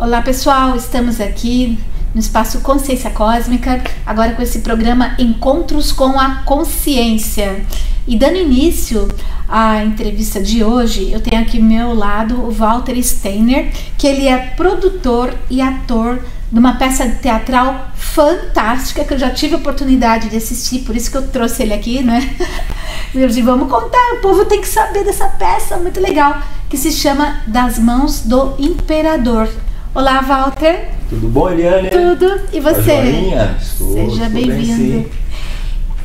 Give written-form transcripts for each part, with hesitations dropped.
Olá pessoal, estamos aqui no Espaço Consciência Cósmica, agora com esse programa Encontros com a Consciência. E dando início à entrevista de hoje, eu tenho aqui ao meu lado o Walter Steiner, que ele é produtor e ator de uma peça teatral fantástica, que eu já tive a oportunidade de assistir, por isso que eu trouxe ele aqui, né? Eu disse, vamos contar, o povo tem que saber dessa peça muito legal, que se chama Das Mãos do Imperador. Olá, Walter. Tudo bom, Eliane? Tudo. E você? Seja bem-vindo.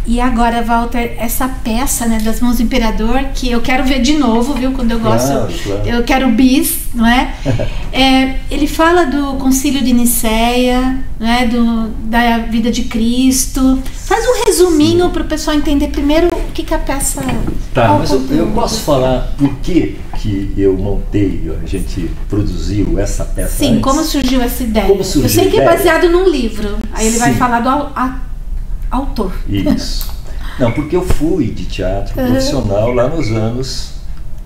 E agora, Walter, essa peça, né, Das Mãos do Imperador, que eu quero ver de novo, viu? Quando eu gosto, claro. Eu quero bis, não é? Ele fala do Concílio de Nicéia, né, da vida de Cristo. Faz um resuminho para o pessoal entender primeiro o que a peça... Tá, mas eu posso falar por que eu montei, a gente produziu essa peça. Sim, antes? Como surgiu essa ideia? Como surgiu eu sei que é baseado num livro, aí ele vai falar do autor. Isso. Não, porque eu fui de teatro profissional lá nos anos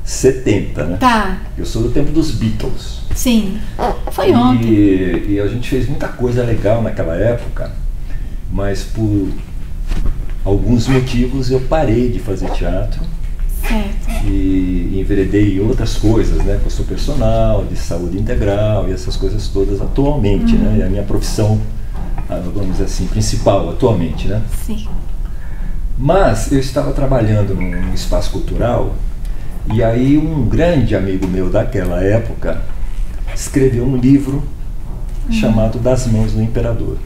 70, né? Tá. Eu sou do tempo dos Beatles. Sim. Foi ontem. E a gente fez muita coisa legal naquela época, mas por alguns motivos eu parei de fazer teatro. Certo. E enveredei em outras coisas, né? Eu sou personal, de saúde integral e essas coisas todas atualmente, né? É a minha profissão, vamos dizer assim, principal atualmente, né? Sim. Mas eu estava trabalhando num espaço cultural e aí um grande amigo meu daquela época escreveu um livro chamado Das Mãos do Imperador,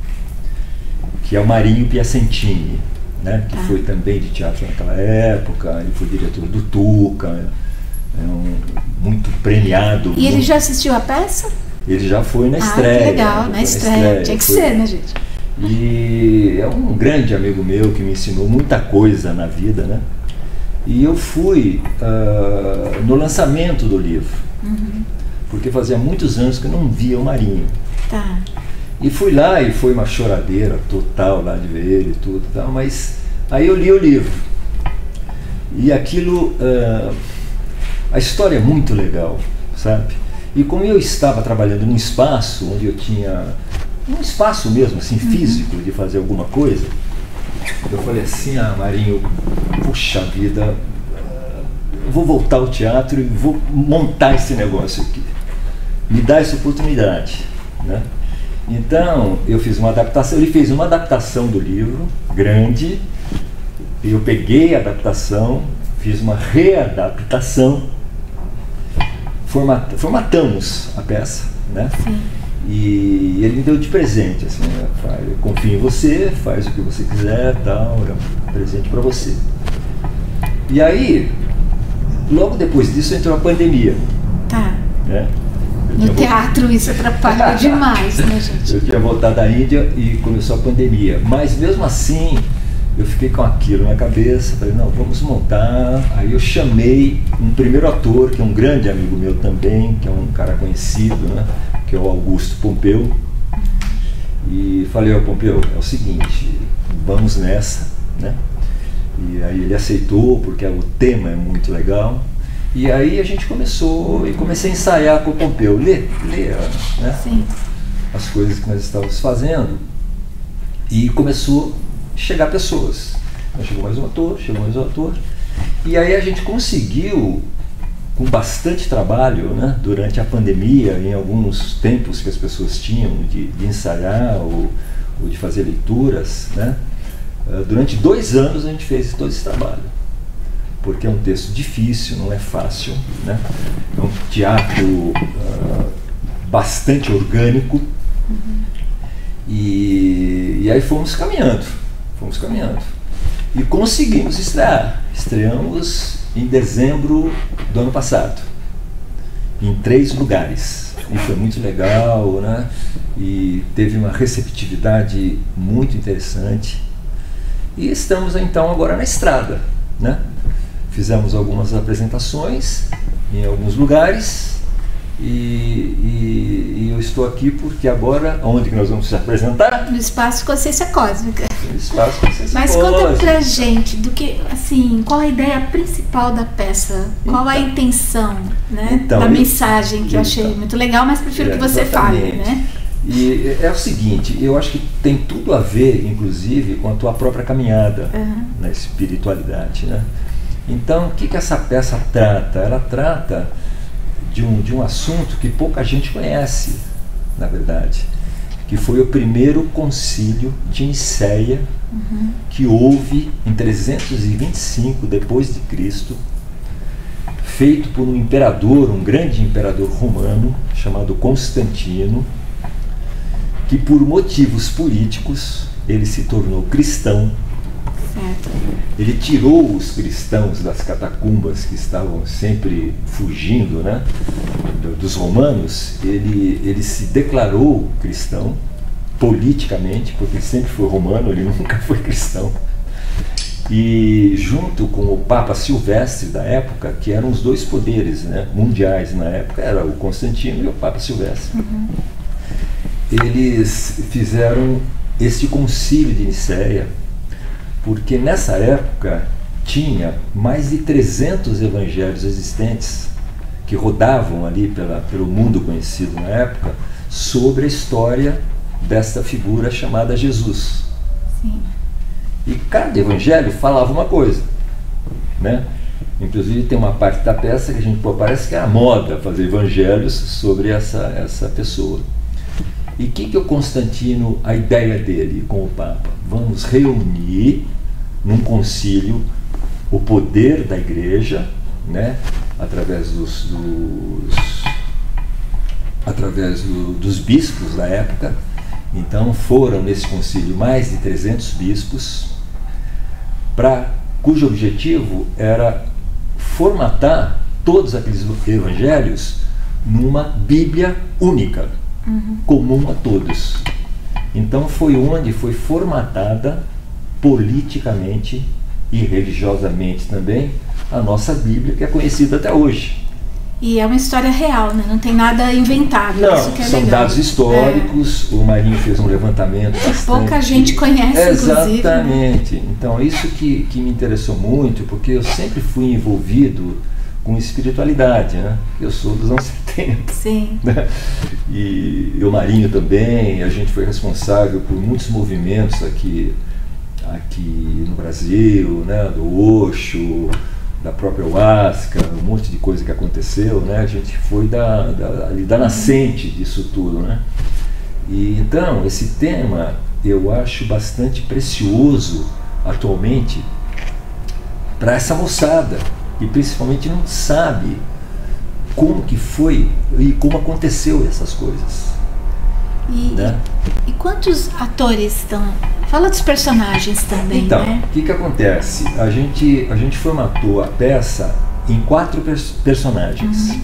que é o Marinho Piacentini, né? Que foi também de teatro naquela época, ele foi diretor do Tuca, muito premiado. E ele já assistiu a peça? Ele já foi na estreia. Que legal, na estreia. Tinha que ser, né, gente? E é um grande amigo meu que me ensinou muita coisa na vida, né? E eu fui no lançamento do livro, porque fazia muitos anos que eu não via o Marinho. Tá. E fui lá e foi uma choradeira total lá de ver ele e tudo, tal, mas aí eu li o livro. E aquilo, a história é muito legal, sabe? E como eu estava trabalhando num espaço onde eu tinha um espaço mesmo, assim, físico, de fazer alguma coisa, eu falei assim, Marinho, puxa vida, eu vou voltar ao teatro e vou montar esse negócio aqui. Me dá essa oportunidade, né? Então, eu fiz uma adaptação, ele fez uma adaptação do livro, grande, eu peguei a adaptação, fiz uma readaptação, formatamos a peça, né? Sim. E ele me deu de presente, assim, né? Eu confio em você, faz o que você quiser, tal, é um presente para você. E aí, logo depois disso entrou a pandemia. Tá. Né? No teatro isso atrapalha demais, né, gente? Eu tinha voltado da Índia e começou a pandemia, mas mesmo assim eu fiquei com aquilo na cabeça, falei, não, vamos montar. Aí eu chamei um primeiro ator, que é um grande amigo meu também, que é um cara conhecido, né, que é o Augusto Pompeu, e falei ao Pompeu, é o seguinte, vamos nessa, né? E aí ele aceitou, porque o tema é muito legal. E aí a gente começou, e comecei a ensaiar com o Pompeu, ler, né? Sim. As coisas que nós estávamos fazendo, e começou a chegar pessoas. Chegou mais um ator, e aí a gente conseguiu, com bastante trabalho, né, durante a pandemia, em alguns tempos que as pessoas tinham de ensaiar ou de fazer leituras, né? Durante 2 anos a gente fez todo esse trabalho. Porque é um texto difícil, não é fácil, né? É um teatro bastante orgânico. E aí fomos caminhando. E conseguimos estrear. Estreamos em dezembro do ano passado, em 3 lugares. E foi muito legal, né? E teve uma receptividade muito interessante. E estamos então agora na estrada, né? Fizemos algumas apresentações em alguns lugares e eu estou aqui porque agora, onde que nós vamos nos apresentar? No Espaço Consciência Cósmica. No espaço para você se Mas conta pra gente do que, assim, qual a ideia principal da peça? Qual a intenção, né, então, da mensagem, que eu achei muito legal, mas prefiro que você fale, né? E é o seguinte, eu acho que tem tudo a ver, inclusive, com a tua própria caminhada na espiritualidade, né? Então, o que essa peça trata? Ela trata de um assunto que pouca gente conhece, na verdade, que foi o primeiro concílio de Nicéia, que houve em 325 depois de Cristo, feito por um imperador, um grande imperador romano, chamado Constantino, que por motivos políticos ele se tornou cristão. Certo. Ele tirou os cristãos das catacumbas que estavam sempre fugindo, né, dos romanos. Ele se declarou cristão politicamente, porque ele sempre foi romano, ele nunca foi cristão. E junto com o Papa Silvestre da época, que eram os dois poderes, né, mundiais na época, era o Constantino e o Papa Silvestre. Eles fizeram este concílio de Nicéia, porque nessa época tinha mais de 300 evangelhos existentes que rodavam ali pelo mundo conhecido na época sobre a história desta figura chamada Jesus. Sim. E cada evangelho falava uma coisa, né? Inclusive tem uma parte da peça que a gente parece que é a moda fazer evangelhos sobre essa pessoa. E o que o Constantino, a ideia dele com o Papa? Vamos reunir num concílio o poder da Igreja, né, através dos bispos da época. Então foram nesse concílio mais de 300 bispos, cujo objetivo era formatar todos aqueles evangelhos numa Bíblia única, comum a todos. Então foi onde foi formatada politicamente e religiosamente também a nossa Bíblia, que é conhecida até hoje. E é uma história real, né? Não tem nada inventado. Não, isso que é são legal. dados históricos. O Marinho fez um levantamento bastante... pouca gente conhece, inclusive. Exatamente. Então, isso que me interessou muito, porque eu sempre fui envolvido com espiritualidade, né? Eu sou dos anos 70. Sim. Né? E o Marinho também, a gente foi responsável por muitos movimentos aqui no Brasil, né? Do Osho, da própria Ayahuasca, um monte de coisa que aconteceu, né? A gente foi da nascente disso tudo, né? E então, esse tema eu acho bastante precioso atualmente para essa moçada, que principalmente não sabe como que foi e como aconteceu essas coisas. Né? E quantos atores estão? Fala dos personagens também, então, né? O que acontece? A gente formatou a peça em 4 personagens.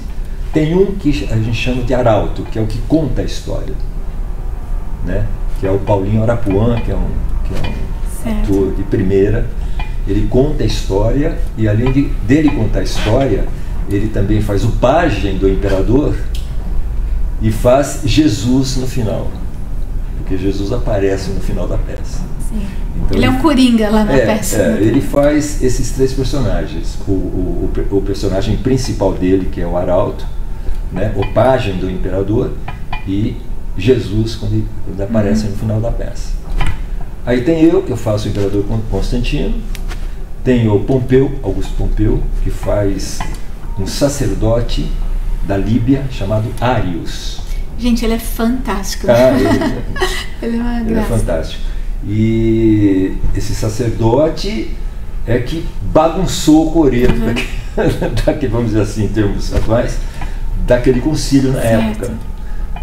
Tem um que a gente chama de arauto, que é o que conta a história, né? Que é o Paulinho Arapuã, que é um ator de primeira. Ele conta a história e, além dele contar a história, ele também faz o pajem do imperador e faz Jesus no final, porque Jesus aparece no final da peça. Sim. Então, ele é um coringa lá na peça. Ele faz esses 3 personagens. O personagem principal dele, que é o arauto, né, o pajem do imperador, e Jesus quando ele aparece no final da peça. Aí tem eu, que eu faço o imperador Constantino. Tem o Pompeu, Augusto Pompeu, que faz um sacerdote da Líbia chamado Arius. Gente, ele é fantástico. Ele é uma graça. Ele é fantástico. E esse sacerdote é que bagunçou o coreto vamos dizer assim, em termos atuais, daquele concílio na época.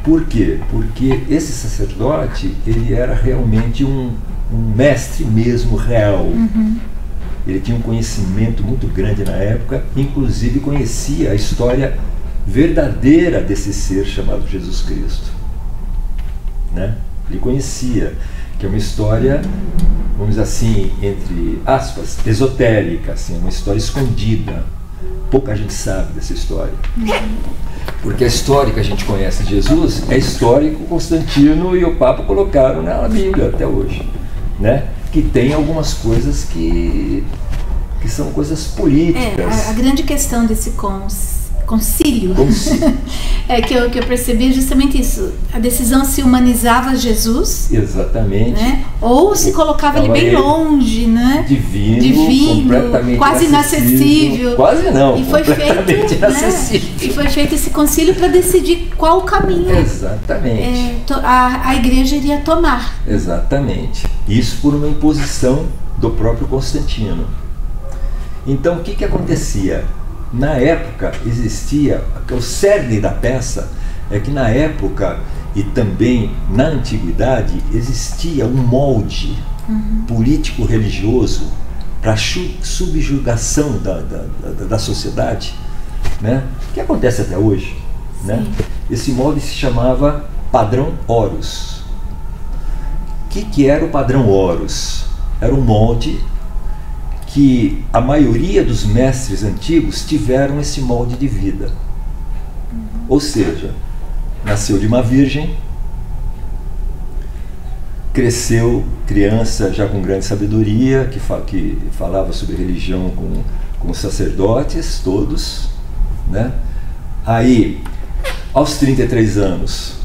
Por quê? Porque esse sacerdote, ele era realmente um mestre mesmo real. Ele tinha um conhecimento muito grande na época, inclusive conhecia a história verdadeira desse ser chamado Jesus Cristo, né? Ele conhecia, que é uma história, vamos dizer assim, entre aspas, esotérica, assim, uma história escondida. Pouca gente sabe dessa história. Porque a história que a gente conhece de Jesus é a história que o Constantino e o Papa colocaram na Bíblia até hoje, né? que tem algumas coisas que são coisas políticas. A grande questão desse concílio é que eu percebi justamente isso. A decisão se humanizava Jesus. Exatamente. Né? Ou se colocava ele bem longe, né? Divino, completamente quase inacessível. Quase não, e foi feito, inacessível. E foi feito esse concílio para decidir qual o caminho a igreja iria tomar. Exatamente. Isso por uma imposição do próprio Constantino. Então, o que acontecia? Na época existia, o cerne da peça é que na época e também na antiguidade existia um molde político-religioso para a subjugação da sociedade, né? Que acontece até hoje, né? Esse molde se chamava padrão Horus. O que era o padrão Horus? Era um molde que a maioria dos mestres antigos tiveram esse molde de vida. Ou seja, nasceu de uma virgem, cresceu criança já com grande sabedoria, que falava sobre religião com os sacerdotes todos, né? Aí, aos 33 anos,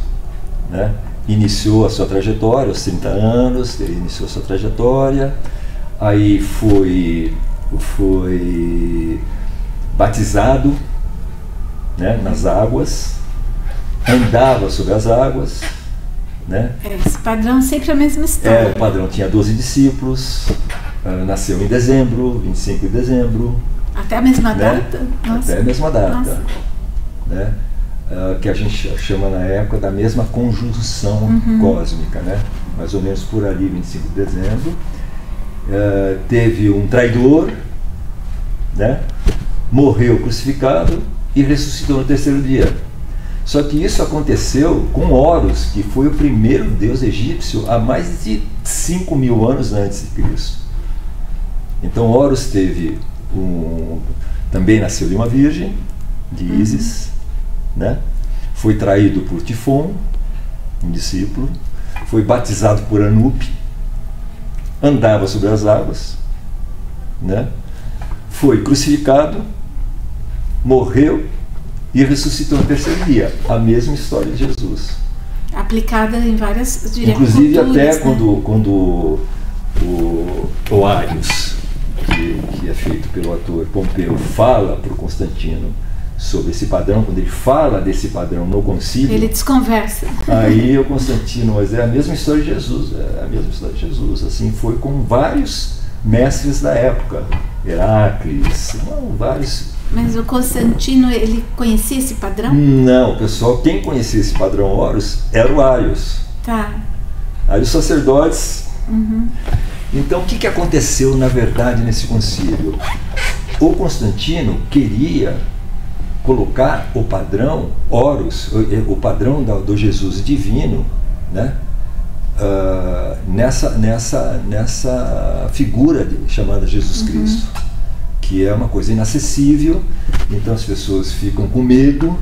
né, iniciou a sua trajetória, aos 30 anos, ele iniciou a sua trajetória. Aí foi batizado, né, nas águas, andava sobre as águas, né? Esse padrão sempre a mesma história. O padrão tinha 12 discípulos, nasceu em dezembro, 25 de dezembro. Até a mesma data? Até a mesma data. Né? Que a gente chama na época da mesma conjunção cósmica, né? Mais ou menos por ali, 25 de dezembro. Teve um traidor, né? Morreu crucificado e ressuscitou no terceiro dia. Só que isso aconteceu com Horus, que foi o primeiro deus egípcio há mais de 5.000 anos antes de Cristo. Então Horus também nasceu de uma virgem, de Ísis, né? Foi traído por Tifon, um discípulo, foi batizado por Anupe, andava sobre as águas, né? Foi crucificado, morreu e ressuscitou no terceiro dia. A mesma história de Jesus. Aplicada em várias direções. Inclusive até quando o Arius, que é feito pelo ator Pompeu, fala para o Constantino sobre esse padrão, quando ele fala desse padrão no concílio, ele desconversa. Aí o Constantino, mas é a mesma história de Jesus, assim foi com vários mestres da época, Heráclides, vários. Mas o Constantino, ele conhecia esse padrão? Não, pessoal, quem conhecia esse padrão Horus era o Arius. Tá. Aí os sacerdotes. Então o que aconteceu na verdade nesse concílio? O Constantino queria colocar o padrão Horus, o padrão do Jesus divino, né, nessa figura chamada Jesus Cristo, que é uma coisa inacessível. Então as pessoas ficam com medo,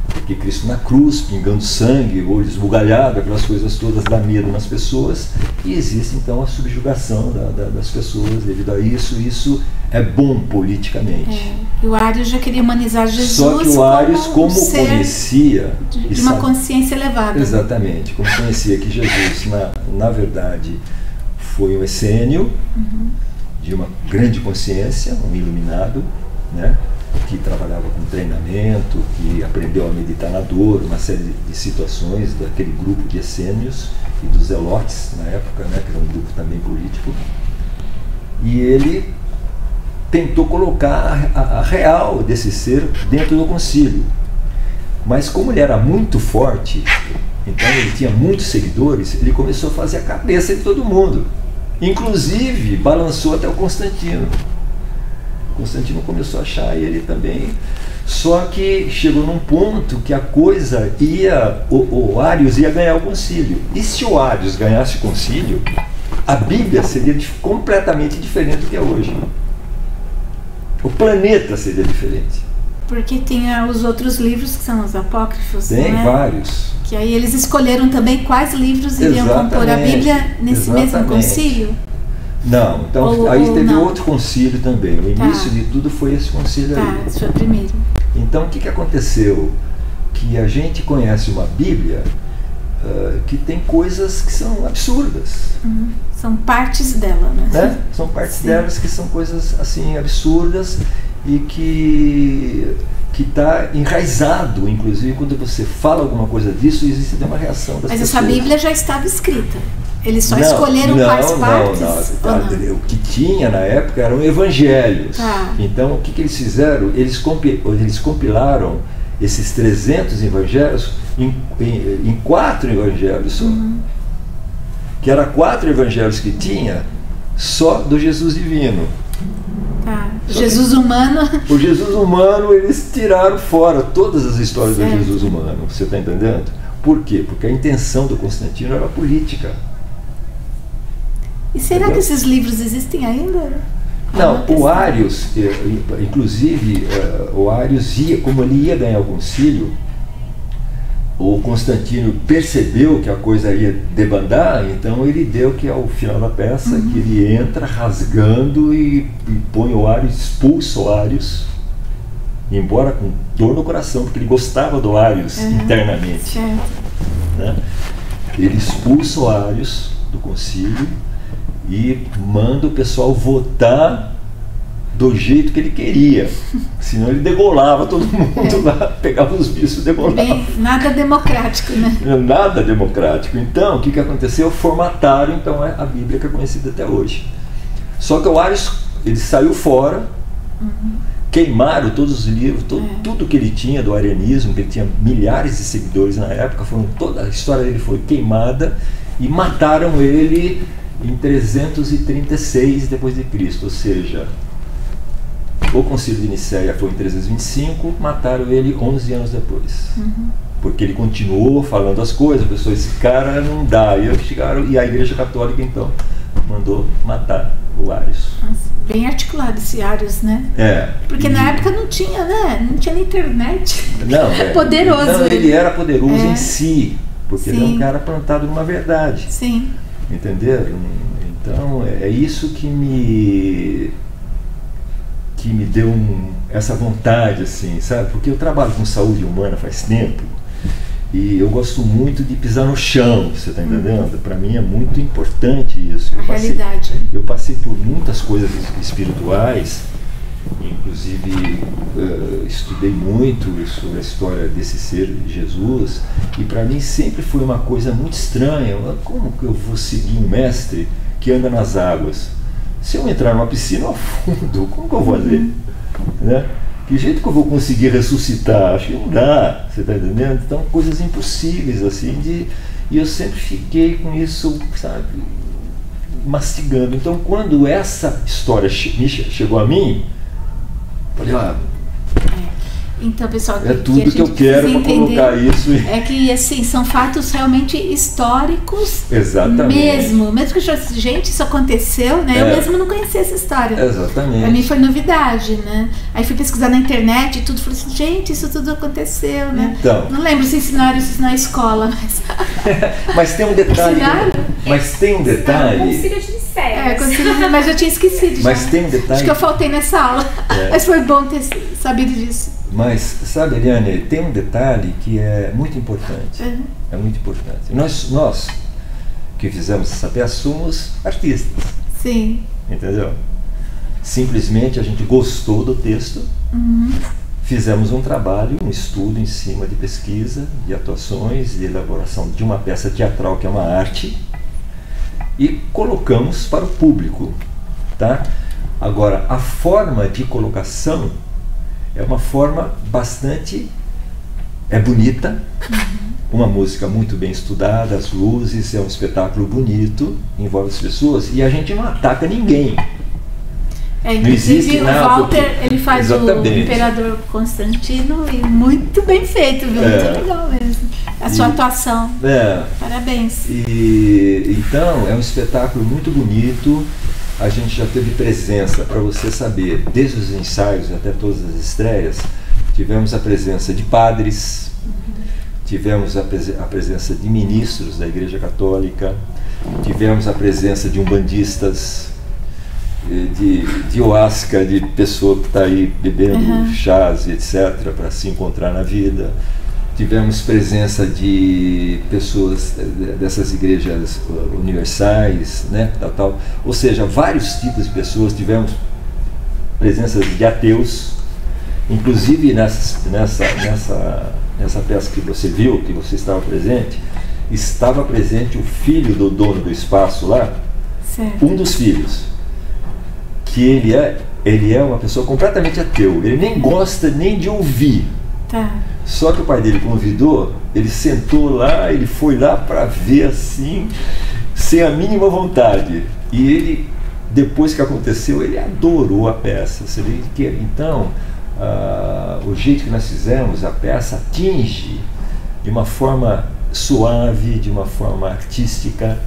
porque Cristo na cruz, pingando sangue, olho esbugalhado, aquelas coisas todas dá medo nas pessoas, e existe então a subjugação das pessoas devido a isso. Isso é bom politicamente. E o Arius já queria humanizar Jesus. Só que o Arius, como conhecia de uma consciência elevada. Exatamente, como conhecia que Jesus, na verdade, foi um essênio de uma grande consciência, um iluminado, né? Que trabalhava com treinamento, que aprendeu a meditar na dor, uma série de situações daquele grupo de essênios e dos zelotes na época, né, que era um grupo também político. E ele tentou colocar a real desse ser dentro do concílio. Mas como ele era muito forte, então ele tinha muitos seguidores, ele começou a fazer a cabeça de todo mundo. Inclusive, balançou até o Constantino. Constantino começou a achar ele também. Só que chegou num ponto que a coisa o Arius ia ganhar o concílio. E se o Arius ganhasse o concílio, a Bíblia seria completamente diferente do que é hoje. O planeta seria diferente. Porque tem os outros livros que são os apócrifos. Tem, né? vários. Que aí eles escolheram também quais livros iriam compor a Bíblia nesse mesmo concílio. Não, então aí teve outro concílio também. O início de tudo foi esse concílio aí. Esse foi o primeiro. Então o que aconteceu? Que a gente conhece uma Bíblia que tem coisas que são absurdas. São partes dela, né? São partes delas que são coisas assim absurdas e que está enraizado, inclusive quando você fala alguma coisa disso, existe uma reação das pessoas. Mas essa Bíblia já estava escrita. Eles só escolheram quais partes? Não. O que tinha na época eram evangelhos. Então o que eles fizeram? Eles compilaram esses 300 evangelhos em 4 evangelhos só. Que eram 4 evangelhos que tinha só do Jesus divino. Jesus humano. O Jesus humano, eles tiraram fora todas as histórias do Jesus humano. Você está entendendo? Por quê? Porque a intenção do Constantino era política. E será que esses livros existem ainda? Não, o Arius, inclusive, o Arius como ele ia ganhar o concílio, o Constantino percebeu que a coisa ia debandar, então ele deu que ao final da peça, que ele entra rasgando e põe o Arius, expulsa o Arius, embora com dor no coração, porque ele gostava do Arius internamente. Né? Ele expulsa o Arius do concílio e manda o pessoal votar do jeito que ele queria, senão ele degolava todo mundo lá, pegava os bichos e degolava. Nada democrático, né? Nada democrático. Então, o que aconteceu? Formataram então a Bíblia que é conhecida até hoje. Só que o Arius, ele saiu fora, queimaram todos os livros, tudo que ele tinha do arianismo, que ele tinha milhares de seguidores na época, toda a história dele foi queimada e mataram ele em 336 depois de Cristo, ou seja, o concílio de Nicéia foi em 325, mataram ele 11 anos depois. Porque ele continuou falando as coisas, pessoas, esse cara não dá. E a Igreja Católica então mandou matar o Arius. Bem articulado esse Arius, né? Porque na época não tinha, né? Não tinha nem internet. Não, poderoso. Não, ele era poderoso em si, porque ele é um cara plantado numa verdade. Sim. Entenderam? Então é isso que me deu essa vontade, assim, sabe? Porque eu trabalho com saúde humana faz tempo e eu gosto muito de pisar no chão, você está entendendo? Para mim é muito importante isso. Realidade. Eu passei por muitas coisas espirituais, inclusive estudei muito sobre a história desse ser de Jesus, e para mim sempre foi uma coisa muito estranha. Como que eu vou seguir um mestre que anda nas águas? Se eu entrar numa piscina, eu afundo, como que eu vou fazer? Né? Que jeito que eu vou conseguir ressuscitar? Acho que não dá, você está entendendo? Então, coisas impossíveis, assim, e eu sempre fiquei com isso, sabe, mastigando. Então, quando essa história chegou a mim, falei, então, pessoal, é tudo que eu quero para colocar isso. É que, assim, são fatos realmente históricos. Exatamente. Mesmo que eu disse, gente, isso aconteceu, né? Eu mesmo não conhecia essa história. Exatamente. Para mim foi novidade, né? Aí fui pesquisar na internet e tudo, falei assim, gente, isso tudo aconteceu, né? Então. Não lembro se ensinaram isso na escola, mas... Mas tem um detalhe. Mas tem um detalhe. Concílio de Nicéia. Mas eu tinha esquecido. Mas tem um detalhe. Acho que eu faltei nessa aula. Mas foi bom ter sabido disso. Mas, sabe, Eliane, tem um detalhe que é muito importante. É muito importante. Nós que fizemos essa peça somos artistas. Sim. Entendeu? Simplesmente a gente gostou do texto, fizemos um trabalho, um estudo em cima de pesquisa, de atuações, de elaboração de uma peça teatral que é uma arte, e colocamos para o público. Tá? Agora, a forma de colocação é uma forma bastante bonita, uma música muito bem estudada, as luzes, é um espetáculo bonito, envolve as pessoas, e a gente não ataca ninguém. Inclusive o Walter, ele faz exatamente. O Imperador Constantino, e muito bem feito, viu? Muito legal mesmo. A sua atuação. Parabéns. Então, é um espetáculo muito bonito. A gente já teve presença, para você saber, desde os ensaios até todas as estreias, tivemos a presença de padres, tivemos a presença de ministros da Igreja Católica, tivemos a presença de umbandistas, de ayahuasca, de pessoa que está aí bebendo chás, etc., para se encontrar na vida. Tivemos presença de pessoas dessas igrejas universais, né, tal. Ou seja, vários tipos de pessoas. Tivemos presença de ateus, inclusive nessa peça que você viu, que você estava presente o filho do dono do espaço lá, certo. Um dos filhos, que ele é uma pessoa completamente ateu, ele nem gosta nem de ouvir. Tá. Só que o pai dele convidou, ele sentou lá, ele foi lá para ver assim, sem a mínima vontade. E ele, depois que aconteceu, ele adorou a peça. Você vê que, então, o jeito que nós fizemos, a peça atinge de uma forma suave, de uma forma artística.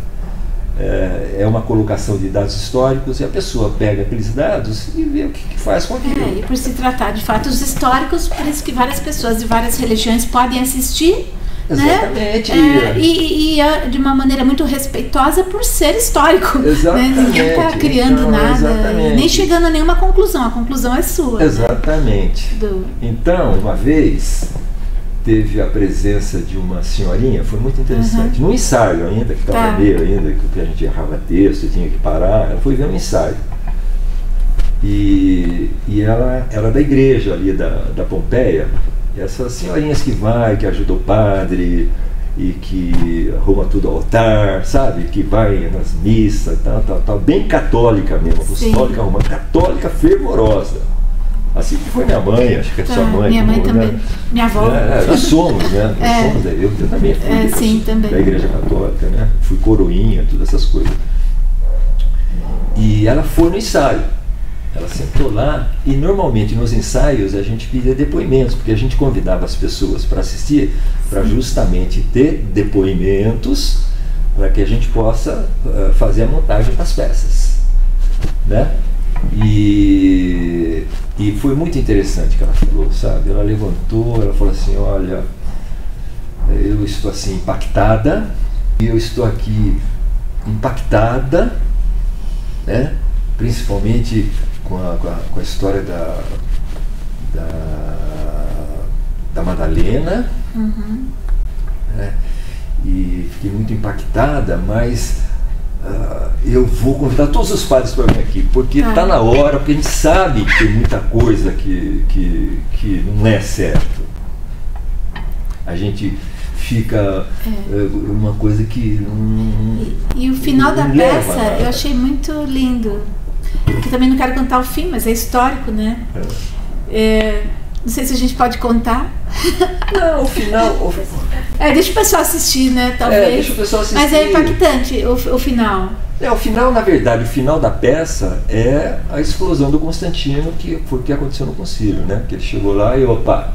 É uma colocação de dados históricos e a pessoa pega aqueles dados e vê o que faz com aquilo. E por se tratar de fatos históricos, por isso que várias pessoas de várias religiões podem assistir. Exatamente. Né? E de uma maneira muito respeitosa por ser histórico. Exatamente. Né? Ninguém está criando então, nada, exatamente. nem chegando a nenhuma conclusão. A conclusão é sua. Exatamente. Né? Então, uma vez teve a presença de uma senhorinha, foi muito interessante. No ensaio ainda, que estava meio ainda, que a gente errava texto, tinha que parar, ela foi ver um ensaio. E ela era da igreja ali da Pompeia, essas senhorinhas que que ajuda o padre e que arruma tudo ao altar, sabe? Que vai nas missas, tal, bem católica mesmo, apostólica, romana, católica fervorosa. Assim que foi minha mãe, acho que é sua mãe. Minha mãe também. Né? Minha avó. Nós somos, né? Eu também fui sim, também. da igreja católica, né? Fui coroinha, todas essas coisas. E ela foi no ensaio. Ela sentou lá e normalmente nos ensaios a gente pedia depoimentos, porque a gente convidava as pessoas para assistir, para justamente ter depoimentos, para que a gente possa fazer a montagem das peças, né? E foi muito interessante que ela falou, sabe? Ela levantou, ela falou assim, olha, eu estou assim impactada, e eu estou aqui impactada, né? Principalmente com a história da Madalena, né? E fiquei muito impactada, mas eu vou convidar todos os padres para vir aqui, porque está na hora, porque a gente sabe que tem muita coisa que não é certo. A gente fica uma coisa que e o final da peça eu achei muito lindo, que também não quero contar o fim, mas é histórico, né? Não sei se a gente pode contar. Não, o final. Deixa o pessoal assistir, né? Talvez. Deixa o pessoal assistir. Mas é impactante o final. O final, na verdade, o final da peça é a explosão do Constantino, que foi o que aconteceu no concílio, né? Que ele chegou lá e opa.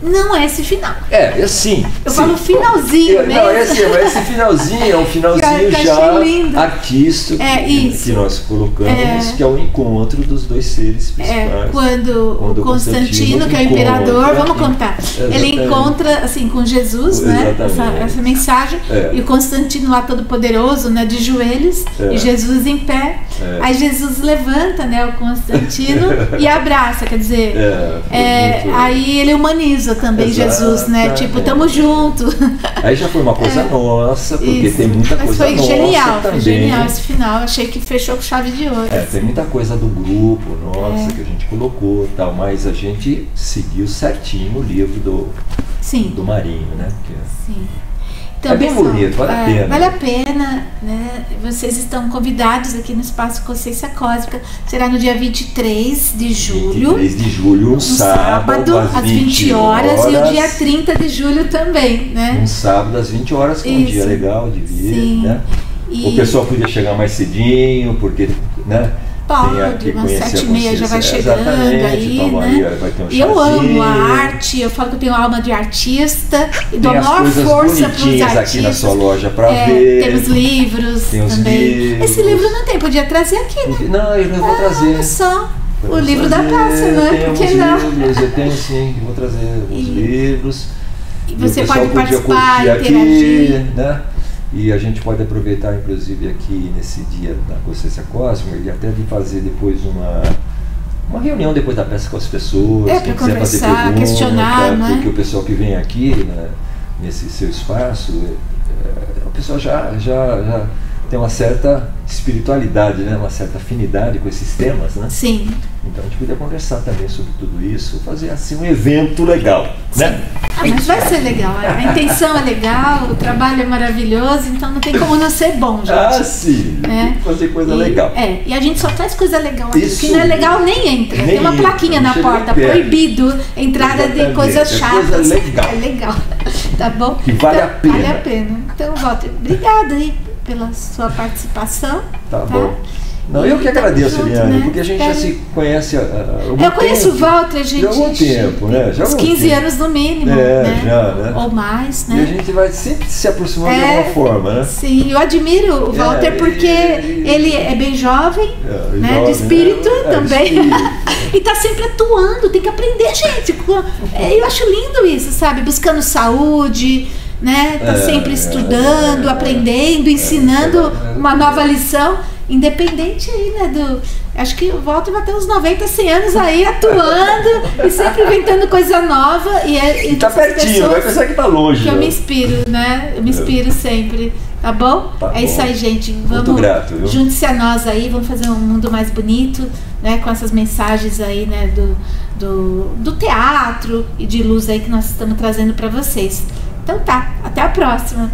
Não é esse final. Sim. Eu falo finalzinho mesmo. Não, esse finalzinho é um finalzinho já artístico que nós colocamos, que é o encontro dos dois seres principais. Quando o Constantino, que é o imperador, vamos contar, ele encontra assim com Jesus, né? Essa mensagem, e o Constantino lá todo poderoso, né, de joelhos, e Jesus em pé. Aí Jesus levanta, né, o Constantino e abraça, quer dizer, aí ele humaniza também Jesus, né? Tipo, tamo junto. Aí já foi uma coisa nossa, porque tem muita coisa nossa. Mas foi genial, também. Foi genial esse final. Achei que fechou com chave de ouro. Tem muita coisa do grupo nossa que a gente colocou, tal, mas a gente seguiu certinho o livro do Marinho, né? Sim. Então, é bem bonito, vale a pena. Vale a pena, né? Vocês estão convidados aqui no Espaço Consciência Cósmica. Será no dia 23 de julho. 23 de julho, um sábado, às 20 horas. E o dia 30 de julho também, né? Um sábado às 20 horas, que é um dia legal de vir, né? O pessoal podia chegar mais cedinho, porque, né? Pode, umas 7h30 já vai chegando aí, então, né? Vai ter um e eu amo a arte, eu falo que eu tenho alma de artista e dou a maior força para os artistas. Aqui na sua loja para ver. Temos livros também. Esse livro não tem, podia trazer aqui, né? Não, eu não vou trazer. Só o livro da praça, não é? Por que não? Eu tenho sim, vou trazer os livros. E você pode participar, interagir. Né? E a gente pode aproveitar, inclusive, aqui nesse dia da consciência cósmica, e até de fazer depois uma reunião depois da peça com as pessoas. Para conversar, questionar, né? Porque o pessoal que vem aqui, né, nesse seu espaço, o pessoal já tem uma certa espiritualidade, né? Uma certa afinidade com esses temas, né? Sim. Então a gente podia conversar também sobre tudo isso, fazer assim um evento legal, né? Mas vai ser legal, a intenção é legal, o trabalho é maravilhoso, então não tem como não ser bom, gente. Ah, sim, tem que fazer coisa legal. E a gente só traz coisa legal aqui, isso, que não é legal nem entra. Tem uma plaquinha na porta, proibido, entrada de coisas chatas. Coisa legal. É legal, tá bom? Que vale a pena. Vale a pena. Então, Walter, obrigada aí pela sua participação. Tá bom. Não, eu que agradeço, Eliane, porque a gente já se conhece há algum tempo. Eu conheço o Walter, gente. Já há algum tempo, né? Já uns 15 anos no mínimo, né? Já, né? Ou mais, né? E a gente vai sempre se aproximando de alguma forma, né? Sim, eu admiro o Walter porque ele é bem jovem, né? De espírito também. E tá sempre atuando, tem que aprender, gente. Eu acho lindo isso, sabe? Buscando saúde, né? Tá sempre estudando, aprendendo, ensinando uma nova lição. Independente aí, né, acho que o Walter vai ter uns 90, 100 anos aí atuando e sempre inventando coisa nova. E tá pertinho, vai pensar que tá longe. Que eu me inspiro, né? Eu me inspiro sempre, tá bom? Tá bom. Isso aí, gente. Vamos, muito grato, viu? Junte-se a nós aí, vamos fazer um mundo mais bonito, né? Com essas mensagens aí, né, do teatro e de luz aí que nós estamos trazendo para vocês. Então tá, até a próxima.